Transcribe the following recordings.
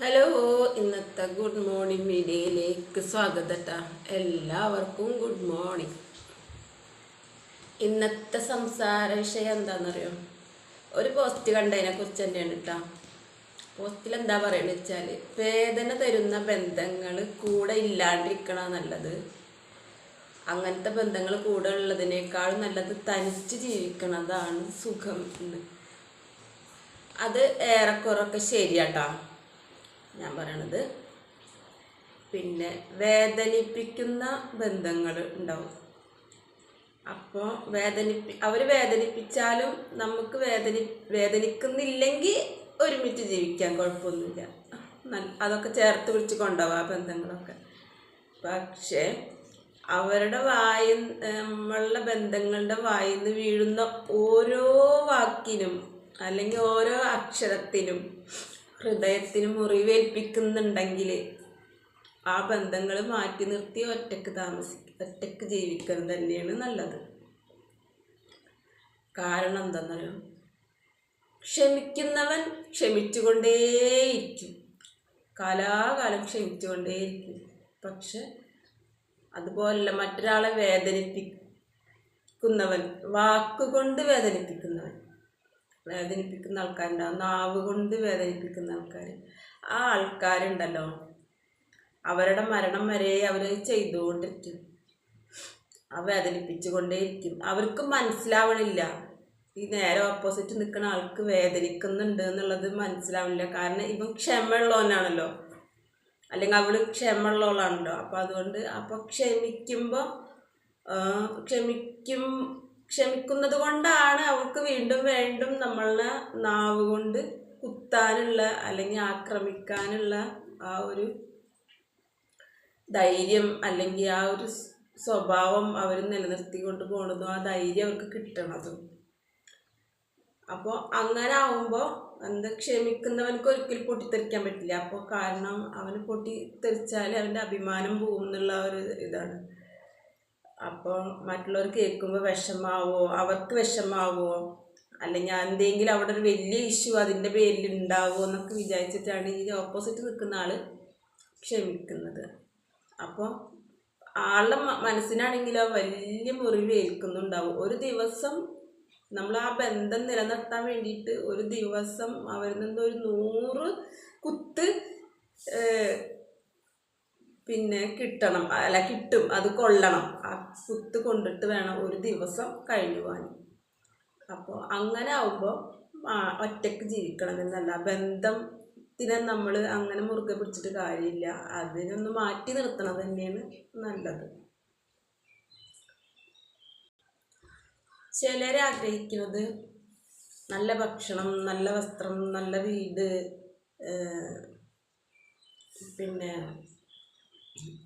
Hello, ഇന്നത്തെ good morning വീഡിയോയിലേക്ക് സ്വാഗതം ട്ടാ. എല്ലാവർക്കും ഗുഡ് മോർണിംഗ്. ഇന്നത്തെ സംസാര വിഷയം എന്താണെന്നറിയോ? ഒരു പോസ്റ്റ് കണ്ടതിനെ കുറിച്ച് തന്നെയാണ് കേട്ടോ. പോസ്റ്റിൽ എന്താ പറയുന്നത് വെച്ചാൽ, വേദന തരുന്ന ബന്ധങ്ങൾ കൂടെ ഇല്ലാണ്ടിരിക്കണ നല്ലത്, അങ്ങനത്തെ ബന്ധങ്ങൾ കൂടെ ഉള്ളതിനേക്കാൾ നല്ലത് തനിച്ച് ജീവിക്കണതാണ് സുഖം എന്ന്. അത് ഏറെക്കുറൊക്കെ ശരിയാട്ടാ ഞാൻ പറയണത്. പിന്നെ വേദനിപ്പിക്കുന്ന ബന്ധങ്ങൾ ഉണ്ടാവും. അപ്പോൾ അവർ വേദനിപ്പിച്ചാലും നമുക്ക് വേദനിക്കുന്നില്ലെങ്കിൽ ഒരുമിച്ച് ജീവിക്കാൻ കുഴപ്പമൊന്നുമില്ല. അതൊക്കെ ചേർത്ത് പിടിച്ച് കൊണ്ടുപോകാം ആ ബന്ധങ്ങളൊക്കെ. പക്ഷേ അവരുടെ നമ്മളുടെ ബന്ധങ്ങളുടെ വായിന്ന് വീഴുന്ന ഓരോ വാക്കിനും അല്ലെങ്കിൽ ഓരോ അക്ഷരത്തിനും ഹൃദയത്തിന് മുറിവേൽപ്പിക്കുന്നുണ്ടെങ്കിൽ ആ ബന്ധങ്ങൾ മാറ്റി നിർത്തി ഒറ്റക്ക് ജീവിക്കുന്നത് തന്നെയാണ് നല്ലത്. കാരണം എന്താണെന്നറിയോ? ക്ഷമിക്കുന്നവൻ ക്ഷമിച്ചുകൊണ്ടേയിരിക്കും, കാലാകാലം ക്ഷമിച്ചുകൊണ്ടേയിരിക്കും. പക്ഷെ അതുപോലല്ല മറ്റൊരാളെ വേദനിപ്പിക്കുന്നവൻ, വാക്കുകൊണ്ട് വേദനിപ്പിക്കുന്ന ആൾക്കാരുണ്ടാവും, നാവ് കൊണ്ട് വേദനിപ്പിക്കുന്ന ആൾക്കാർ. ആ ആൾക്കാരുണ്ടല്ലോ, അവരുടെ മരണം വരെ അവർ ചെയ്തുകൊണ്ടിരിക്കും, വേദനിപ്പിച്ചുകൊണ്ടേയിരിക്കും. അവർക്ക് മനസ്സിലാവണില്ല, ഈ നേരെ ഓപ്പോസിറ്റ് നിൽക്കുന്ന ആൾക്ക് വേദനിക്കുന്നുണ്ട് എന്നുള്ളത് മനസ്സിലാവില്ല. കാരണം ഇവൻ ക്ഷമയുള്ളവനാണല്ലോ, അല്ലെങ്കിൽ അവൾ ക്ഷമയുള്ളവളാണല്ലോ. അപ്പം അതുകൊണ്ട് ക്ഷമിക്കുമ്പോൾ ക്ഷമിക്കുന്നത് കൊണ്ടാണ് അവൾക്ക് വീണ്ടും വീണ്ടും നമ്മളെ നാവ് കൊണ്ട് കുത്താനുള്ള അല്ലെങ്കിൽ ആക്രമിക്കാനുള്ള ആ ഒരു ധൈര്യം അല്ലെങ്കിൽ ആ ഒരു സ്വഭാവം അവർ നിലനിർത്തിക്കൊണ്ട് പോണതും ആ ധൈര്യം അവർക്ക് കിട്ടണതും. അപ്പോൾ അങ്ങനെ ആവുമ്പോൾ ക്ഷമിക്കുന്നവനക്ക് ഒരിക്കലും പൊട്ടിത്തെറിക്കാൻ പറ്റില്ല. അപ്പോൾ കാരണം അവന് പൊട്ടിത്തെറിച്ചാൽ അവൻ്റെ അഭിമാനം പോകും എന്നുള്ള ഒരു ഇതാണ്. അപ്പോൾ മറ്റുള്ളവർ കേൾക്കുമ്പോൾ അവർക്ക് വിഷമാവോ, അല്ലെങ്കിൽ എന്തെങ്കിലും അവിടെ ഒരു വലിയ ഇഷ്യൂ അതിൻ്റെ പേരിൽ ഉണ്ടാവുമോ എന്നൊക്കെ വിചാരിച്ചിട്ടാണ് ഈ ഓപ്പോസിറ്റ് നിൽക്കുന്ന ആൾ ക്ഷമിക്കുന്നത്. അപ്പോൾ ആളുടെ മനസ്സിനാണെങ്കിലോ വലിയ മുറിവ് ഏൽക്കുന്നുണ്ടാവും. ഒരു ദിവസം നമ്മൾ ആ ബന്ധം നിലനിർത്താൻ വേണ്ടിയിട്ട് ഒരു ദിവസം അവരിൽ നിന്ന് ഒരു 100 കുത്ത് കിട്ടും, അത് കൊള്ളണം. ആ കുത്ത് കൊണ്ടിട്ട് വേണം ഒരു ദിവസം കഴിഞ്ഞു പോകാൻ. അപ്പോൾ അങ്ങനെ ആവുമ്പോൾ ഒറ്റയ്ക്ക് ജീവിക്കണമെന്നല്ല, ബന്ധത്തിനെ നമ്മൾ അങ്ങനെ മുറുകെ പിടിച്ചിട്ട് കാര്യമില്ല, അതിനൊന്ന് മാറ്റി നിർത്തണം തന്നെയാണ് നല്ലത്. ചിലരെ ആഗ്രഹിക്കുന്നത് നല്ല ഭക്ഷണം, നല്ല വസ്ത്രം, നല്ല വീട്, പിന്നെ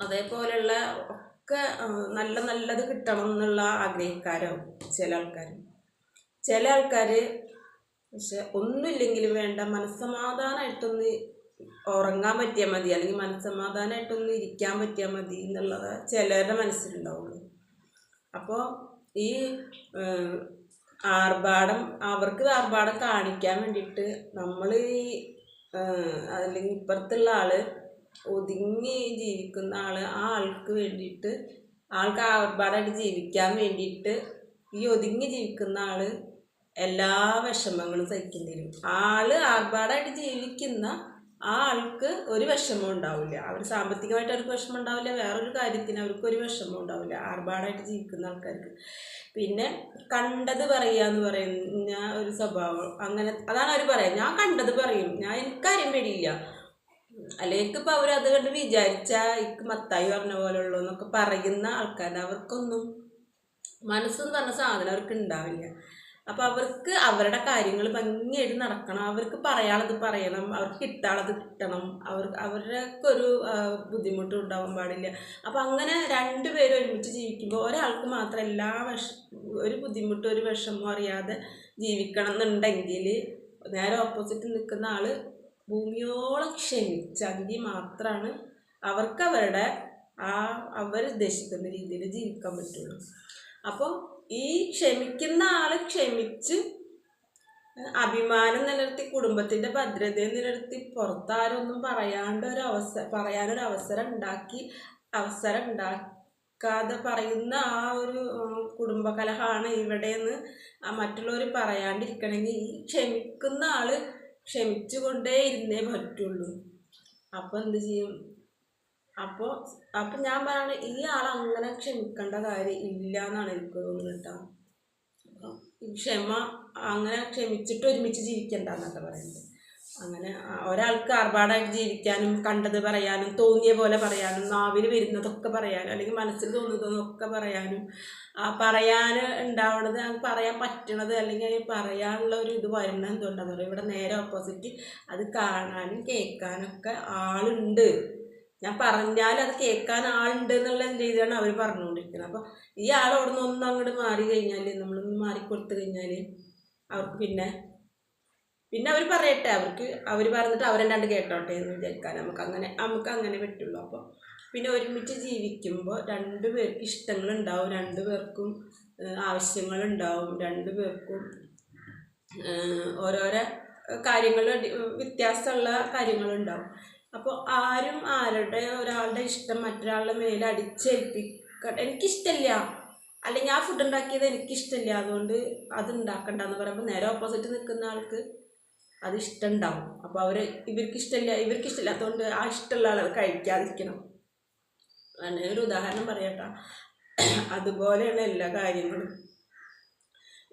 അതേപോലെയുള്ള ഒക്കെ നല്ലത് കിട്ടണം എന്നുള്ള ആഗ്രഹിക്കാരാവും ചില ആൾക്കാർ. പക്ഷെ ഒന്നുമില്ലെങ്കിലും വേണ്ട, മനസ്സമാധാനമായിട്ടൊന്ന് ഉറങ്ങാൻ പറ്റിയാൽ മതി, അല്ലെങ്കിൽ മനസ്സമാധാനമായിട്ടൊന്ന് ഇരിക്കാൻ പറ്റിയാൽ മതി എന്നുള്ളത് ചിലരുടെ മനസ്സിലുണ്ടാവുള്ളൂ. അപ്പോൾ ഈ അവർക്ക് ആർഭാടം കാണിക്കാൻ വേണ്ടിയിട്ട് നമ്മൾ അല്ലെങ്കിൽ ഇപ്പുറത്തുള്ള ആള് ഒതുങ്ങി ജീവിക്കുന്ന ആൾക്ക് വേണ്ടിയിട്ട്, ആൾക്ക് ആർഭാടമായിട്ട് ജീവിക്കാൻ വേണ്ടിയിട്ട് ഈ ഒതുങ്ങി ജീവിക്കുന്ന ആള് എല്ലാ വിഷമങ്ങളും സഹിക്കേണ്ടി വരും. ആർഭാടമായിട്ട് ജീവിക്കുന്ന ആൾക്ക് ഒരു വിഷമവും ഉണ്ടാവില്ല. അവർ സാമ്പത്തികമായിട്ട് അവർക്ക് വിഷമം ഉണ്ടാവില്ല, വേറൊരു കാര്യത്തിന് അവർക്ക് ഒരു വിഷമവും ഉണ്ടാവില്ല ആർഭാടമായിട്ട് ജീവിക്കുന്ന ആൾക്കാർക്ക്. പിന്നെ കണ്ടത് പറയുക എന്ന് പറയുന്ന ഒരു സ്വഭാവം, അങ്ങനെ അതാണ് അവർ പറയാം. ഞാൻ കണ്ടത് പറയും, എനിക്കാര്യം പേടിയില്ല, അല്ലെങ്കിൽ ഇപ്പോൾ അവരത് കണ്ട് വിചാരിച്ചാൽ എനിക്ക് മത്തായി പറഞ്ഞ പോലെ ഉള്ളൂ എന്നൊക്കെ പറയുന്ന ആൾക്കാർ, അവർക്കൊന്നും മനസ്സെന്ന് പറഞ്ഞ സാധനം അവർക്ക് ഉണ്ടാവില്ല. അപ്പോൾ അവർക്ക് അവരുടെ കാര്യങ്ങൾ ഭംഗിയായിട്ട് നടക്കണം, അവർക്ക് പറയാനുള്ളത് പറയണം, അവർക്ക് കിട്ടാനുള്ളത് കിട്ടണം, അവർക്ക് ഒരു ബുദ്ധിമുട്ടും ഉണ്ടാവാൻ പാടില്ല. അപ്പോൾ അങ്ങനെ രണ്ടുപേരും ഒരുമിച്ച് ജീവിക്കുമ്പോൾ ഒരാൾക്ക് മാത്രം ഒരു ബുദ്ധിമുട്ടും ഒരു വിഷമവും അറിയാതെ ജീവിക്കണം എന്നുണ്ടെങ്കിൽ, നേരെ ഓപ്പോസിറ്റ് നിൽക്കുന്ന ആൾ ഭൂമിയോളം ക്ഷമിച്ചെങ്കിൽ മാത്രമാണ് അവർക്ക് അവരുദ്ദേശിക്കുന്ന രീതിയിൽ ജീവിക്കാൻ പറ്റുള്ളൂ. അപ്പോൾ ഈ ക്ഷമിക്കുന്ന ആൾ ക്ഷമിച്ച് അഭിമാനം നിലനിർത്തി കുടുംബത്തിൻ്റെ ഭദ്രതയെ നിലനിർത്തി പുറത്താരൊന്നും പറയാനൊരു അവസരം ഉണ്ടാക്കാതെ പറയുന്ന ആ ഒരു കുടുംബകലഹമാണ് ഇവിടെയെന്ന് മറ്റുള്ളവർ പറയാണ്ടിരിക്കണമെങ്കിൽ ഈ ക്ഷമിക്കുന്ന ആൾ ക്ഷമിച്ചുകൊണ്ടേ ഇരുന്നേ പറ്റുള്ളൂ. അപ്പോൾ എന്ത് ചെയ്യും? അപ്പോൾ ഞാൻ പറയണത് ഈ ആൾ അങ്ങനെ ക്ഷമിക്കേണ്ട കാര്യം ഇല്ല എന്നാണ് എനിക്ക് തോന്നുന്നത് കേട്ടോ. ക്ഷമ അങ്ങനെ ക്ഷമിച്ചിട്ട് ഒരുമിച്ച് ജീവിക്കണ്ട എന്നൊക്കെ പറയുന്നത്. അങ്ങനെ ഒരാൾക്ക് ആർഭാടായിട്ട് ജീവിക്കാനും കണ്ടത് പറയാനും തോന്നിയ പോലെ പറയാനും നാവിൽ വരുന്നതൊക്കെ പറയാനും അല്ലെങ്കിൽ മനസ്സിൽ തോന്നുന്നതൊക്കെ പറയാനും പറയാൻ ഉണ്ടാവണത് പറയാൻ പറ്റണത് അല്ലെങ്കിൽ പറയാനുള്ള ഒരു ഇത് വരുന്നത് എന്തുകൊണ്ടാണെന്ന് പറയുക. ഇവിടെ നേരെ ഓപ്പോസിറ്റ് അത് കാണാനും കേൾക്കാനൊക്കെ ആളുണ്ട്. ഞാൻ പറഞ്ഞാൽ അത് കേൾക്കാൻ ആളുണ്ട് എന്നുള്ള രീതിയാണ് അവർ പറഞ്ഞുകൊണ്ടിരിക്കുന്നത്. അപ്പോൾ ഈ ആളോട് നിന്ന് ഒന്ന് അങ്ങോട്ട് മാറി കഴിഞ്ഞാൽ, നമ്മളൊന്ന് മാറിക്കൊടുത്തു കഴിഞ്ഞാൽ അവർക്ക് പിന്നെ അവർ പറയട്ടെ, അവർ പറഞ്ഞിട്ട് അവരെല്ലാണ്ട് കേട്ടോട്ടെ എന്ന് വിചാരിക്കാൻ നമുക്ക് അങ്ങനെ പറ്റുള്ളൂ. അപ്പോൾ പിന്നെ ഒരുമിച്ച് ജീവിക്കുമ്പോൾ രണ്ടുപേർക്ക് ഇഷ്ടങ്ങളുണ്ടാവും, രണ്ടുപേർക്കും ആവശ്യങ്ങളുണ്ടാവും, രണ്ടുപേർക്കും ഓരോരോ കാര്യങ്ങൾ വ്യത്യാസമുള്ള കാര്യങ്ങളുണ്ടാവും. അപ്പോൾ ആരും ഒരാളുടെ ഇഷ്ടം മറ്റൊരാളുടെ മേലെ എനിക്കിഷ്ടമില്ല, അല്ലെങ്കിൽ ആ ഫുഡ് ഉണ്ടാക്കിയത് എനിക്കിഷ്ടമില്ല, അതുകൊണ്ട് അത് ഉണ്ടാക്കണ്ടെന്ന് പറയുമ്പോൾ നേരെ ഓപ്പോസിറ്റ് നിൽക്കുന്ന ആൾക്ക് അത് ഇഷ്ടം ഉണ്ടാവും. അപ്പോൾ ഇവർക്കിഷ്ടമില്ലാത്തതുകൊണ്ട് ആ ഇഷ്ടമുള്ള ആൾ അത് കഴിക്കാതിരിക്കണം. അങ്ങനെ ഒരു ഉദാഹരണം പറയട്ടോ. അതുപോലെയാണ് എല്ലാ കാര്യങ്ങളും.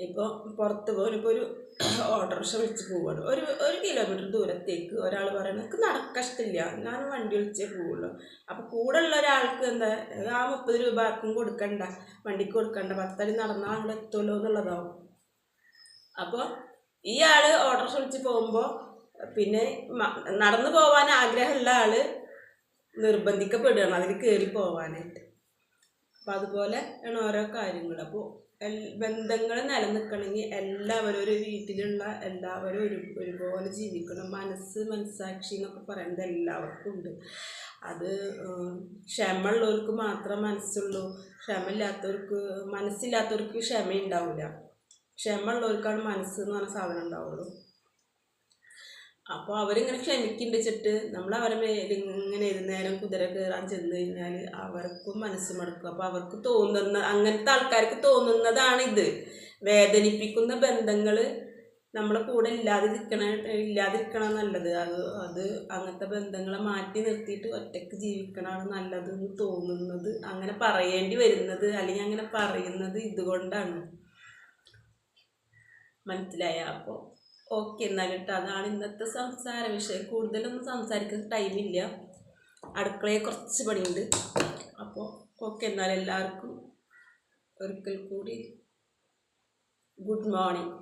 ഇപ്പോൾ പുറത്ത് പോലും ഇപ്പോൾ ഒരു ഓട്ടോറിക്ഷ വിളിച്ച് പോവുകയാണ്, ഒരു കിലോമീറ്റർ ദൂരത്തേക്ക് ഒരാൾ പറയണത് എനിക്ക് നടക്കാൻ ഇഷ്ടമില്ല, ഞാൻ വണ്ടി വിളിച്ചേ പോവുള്ളൂ. അപ്പോൾ കൂടെ ഉള്ള ഒരാൾക്ക് എന്താ ആ 30 രൂപ ആർക്കും കൊടുക്കണ്ട, വണ്ടിക്ക് കൊടുക്കണ്ട, 10 അടി നടന്നാൽ അങ്ങോട്ട് എത്തുമല്ലോ എന്നുള്ളതാവും. അപ്പോൾ ഈ ആൾ ഓട്ടോറിക്ഷ വിളിച്ച് പോകുമ്പോൾ പിന്നെ നടന്നു പോകാൻ ആഗ്രഹമുള്ള ആൾ നിർബന്ധിക്കപ്പെടുകയാണ് അതിൽ കയറി പോകാനായിട്ട്. അപ്പോൾ അതുപോലെ ആണ് ഓരോ കാര്യങ്ങൾ. അപ്പോൾ ബന്ധങ്ങൾ നിലനിൽക്കണമെങ്കിൽ എല്ലാവരും ഒരു വീട്ടിലുള്ള എല്ലാവരും ഒരുപോലെ ജീവിക്കണം. മനസ്സാക്ഷി എന്നൊക്കെ പറയുന്നത് എല്ലാവർക്കും ഉണ്ട്. അത് ക്ഷമയുള്ളവർക്ക് മാത്രം മനസ്സുള്ളൂ, മനസ്സില്ലാത്തവർക്ക് ക്ഷമയുണ്ടാവില്ല. ക്ഷമയുള്ളവർക്കാണ് മനസ്സെന്ന് പറഞ്ഞ സാധനം ഉണ്ടാവുള്ളൂ. അപ്പോൾ അവരിങ്ങനെ ക്ഷമിക്കുന്നുണ്ട് നമ്മൾ അവരെ ഇങ്ങനെ നേരം കുതിര കയറാൻ ചെന്ന് കഴിഞ്ഞാൽ അവർക്കും മനസ്സ് മടുക്കും. അപ്പോൾ അവർക്ക് അങ്ങനത്തെ ആൾക്കാർക്ക് തോന്നുന്നതാണിത്. വേദനിപ്പിക്കുന്ന ബന്ധങ്ങൾ നമ്മളെ കൂടെ ഇല്ലാതിരിക്കണം നല്ലത്. അത് അങ്ങനത്തെ ബന്ധങ്ങളെ മാറ്റി നിർത്തിയിട്ട് ഒറ്റയ്ക്ക് ജീവിക്കണമാണ് നല്ലതെന്ന് തോന്നുന്നത്, അങ്ങനെ പറയേണ്ടി വരുന്നത് അല്ലെങ്കിൽ അങ്ങനെ പറയുന്നത് ഇതുകൊണ്ടാണ്. മനസ്സിലായ? അപ്പോൾ ഓക്കെ എന്നാലും കേട്ടോ, അതാണ് ഇന്നത്തെ സംസാര വിഷയം. കൂടുതലൊന്നും സംസാരിക്കുന്ന ടൈമില്ല, അടുക്കളയിൽ കുറച്ച് പണിയുണ്ട്. അപ്പോൾ ഓക്കെ എന്നാൽ എല്ലാവർക്കും ഒരിക്കൽ കൂടി ഗുഡ് മോർണിംഗ്.